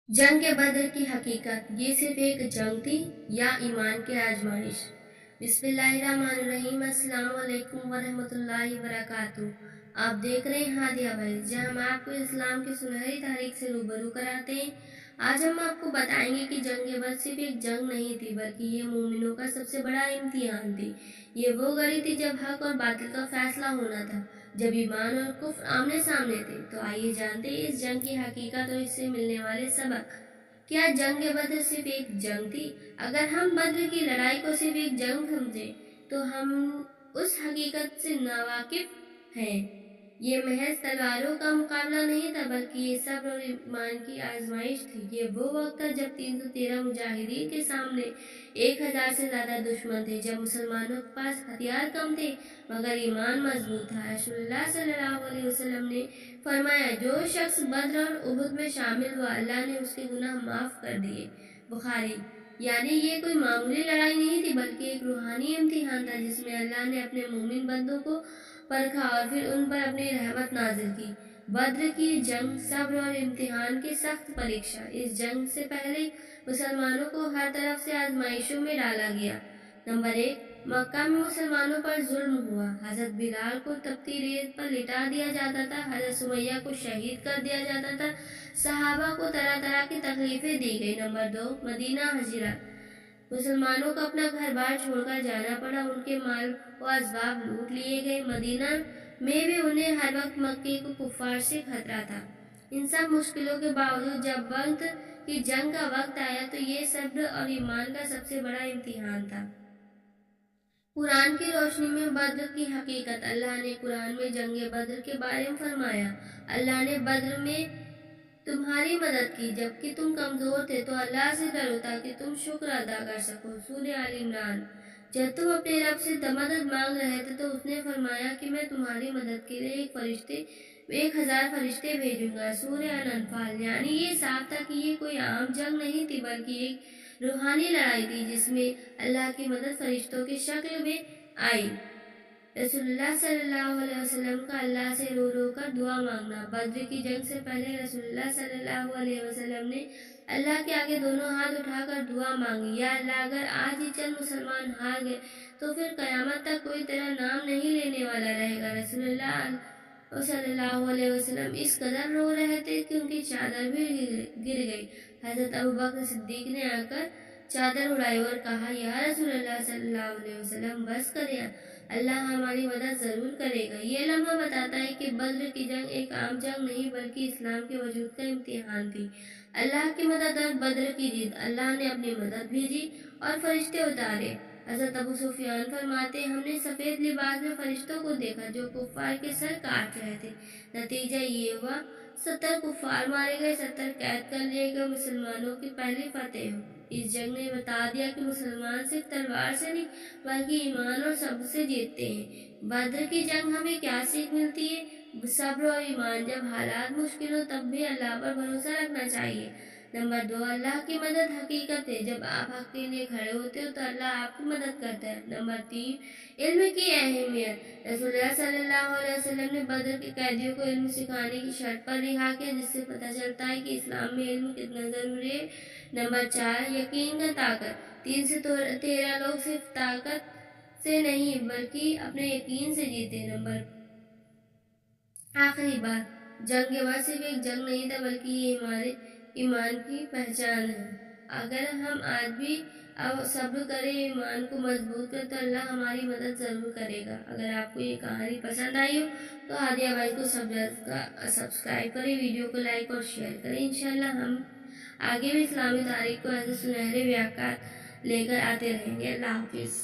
जंग बदर की हकीकत, ये सिर्फ एक जंग थी या ईमान की आजमाइश। बिस्मिल्लाहिर्रहमानिर्रहीम, अस्सलाम वालेकुम वरहमतुल्लाहि वबरकातुहू। आप देख रहे हैं हादिया भाई, जहां हम आपको इस्लाम की सुनहरी तारीख से रूबरू कराते हैं। आज हम आपको बताएंगे कि जंग बदर सिर्फ एक जंग नहीं थी, बल्कि ये मोमिनों का सबसे बड़ा इम्तिहान थी। ये वो घड़ी थी जब हक और बातिल का फैसला होना था, जब ईमान और कुफ्र आमने सामने थे। तो आइए जानते हैं इस जंग की हकीकत और इससे मिलने वाले सबक। क्या जंग बद्र सिर्फ एक जंग थी? अगर हम बद्र की लड़ाई को सिर्फ एक जंग समझे तो हम उस हकीकत से नावाकिफ हैं। ये महज तलवारों का मुकाबला नहीं था, बल्कि ये सब्र और ईमान की आजमाइश थी। ये वो वक्त था जब 313 मुजाहिदीन के सामने 1000 से ज्यादा दुश्मन थे, जब मुसलमानों के पास हथियार कम थे मगर ईमान मजबूत था। रसूलुल्लाह सल्लल्लाहु अलैहि वसल्लम ने फरमाया, जो शख्स बद्र और उहुद में शामिल हुआ, अल्लाह ने उसके गुनाह माफ कर दिए। बुखारी। यानी ये कोई मामूली लड़ाई नहीं थी, बल्कि एक रूहानी इम्तिहान था, जिसमें अल्लाह ने अपने मोमिन बंदों को परखा और फिर उन पर अपनी रहमत नाजिल की। बद्र की जंग सब्र और इम्तिहान की सख्त परीक्षा। इस जंग से पहले मुसलमानों को हर तरफ से आजमाइशों में डाला गया। नंबर 1, मक्का में मुसलमानों पर जुल्म हुआ। हजरत बिलाल को तपती रेत पर लिटा दिया जाता था, हजरत सुमैया को शहीद कर दिया जाता था, सहाबा को तरह तरह की तकलीफें दी गई। नंबर 2, मदीना हजरत। मुसलमानों को अपना घर बार छोड़कर जाना पड़ा, उनके माल व असबाब लूट लिए गए। मदीना में भी उन्हें हर वक्त मक्के को कुफार से खतरा था। इन सब मुश्किलों के बावजूद जब वक्त की जंग का वक्त आया तो ये सब्र और ईमान का सबसे बड़ा इम्तिहान था। कुरान की रोशनी में बद्र की हकीकत। अल्लाह ने कुरान में जंग बद्र के बारे में फरमाया, अल्लाह ने बद्र में तुम्हारी मदद की जबकि तुम कमजोर थे, तो अल्लाह से डरो ताकि तुम शुक्र अदा कर सको। सूरह आल इमरान। जब तुम अपने रब से मदद मांग रहे थे तो उसने फरमाया कि मैं तुम्हारी मदद के लिए 1000 फरिश्ते भेजूंगा। सूरह अल अनफाल। यानी ये साफ था कि ये कोई आम जंग नहीं थी, बल्कि एक रूहानी लड़ाई थी, जिसमें अल्लाह की मदद फरिश्तों की शक्ल में आई। रसूलुल्लाह सल्लल्लाहु अलैहि वसल्लम का अल्लाह से रो रो कर दुआ मांगना। बद्र की जंग से पहले रसूलुल्लाह सल्लल्लाहु अलैहि वसल्लम ने अल्लाह के आगे दोनों हाथ उठाकर दुआ मांगी, या अल्लाह, अगर आज ही चंद मुसलमान हार गए तो फिर कयामत तक कोई तेरा नाम नहीं लेने वाला रहेगा। रसूलुल्लाह सल्लल्लाहु अलैहि वसल्लम इस कदर रो रहे थे कि उनकी चादर भी गिर गई। हजरत अबू बकर सिद्दीक ने आकर चादर उड़ाई और कहा, या रसूलुल्लाह सल्लल्लाहु अलैहि वसल्लम, बस करें, अल्लाह हमारी मदद जरूर करेगा। ये लम्हा बताता है कि बद्र की जंग एक आम जंग नहीं, बल्कि इस्लाम के वजूद का इम्तिहान थी। अल्लाह की मदद और बद्र की जीत। अल्लाह ने अपनी मदद भेजी और फरिश्ते उतारे। हजरत अबू सुफियान फरमाते, हमने सफेद लिबास में फरिश्तों को देखा जो कुफ्फार के सर काट रहे थे। नतीजा ये हुआ, 70 कुफ्फार मारे गए, 70 कैद कर लिए गए। मुसलमानों की पहली फतेह हो। इस जंग ने बता दिया कि मुसलमान सिर्फ तलवार से नहीं, बल्कि ईमान और सब्र से जीतते हैं। बद्र की जंग हमें क्या सीख मिलती है? सब्र और ईमान। जब हालात मुश्किल हो तब भी अल्लाह पर भरोसा रखना चाहिए। नंबर 2, अल्लाह की मदद हकीकत है। जब आप हक के लिए खड़े होते हो तो अल्लाह आपकी मदद करता है। नंबर 3, इल्म की अहमियत। रसूलुल्लाह सल्लल्लाहु अलैहि वसल्लम ने बद्र के कैदियों को इल्म सिखाने की शर्त पर रिहा किया, जिससे पता चलता है कि इस्लाम में इल्म कितना जरूरी है। नंबर 4, यकीन का ताकत। 313 लोग सिर्फ ताकत से नहीं बल्कि अपने यकीन से जीते। नंबर आखिरी बात, जंग बाद सिर्फ एक जंग नहीं था, बल्कि ये हमारे ईमान की पहचान है। अगर हम आज भी अब सब्र करें, ईमान को मजबूत करें, तो अल्लाह हमारी मदद जरूर करेगा। अगर आपको ये कहानी पसंद आई हो तो हादिया भाई को सब्सक्राइब करें, वीडियो को लाइक और शेयर करें। इंशाल्लाह हम आगे भी इस्लामी तारीख को ऐसे सुनहरे वाक़यात लेकर आते रहेंगे। अल्लाह हाफिज़।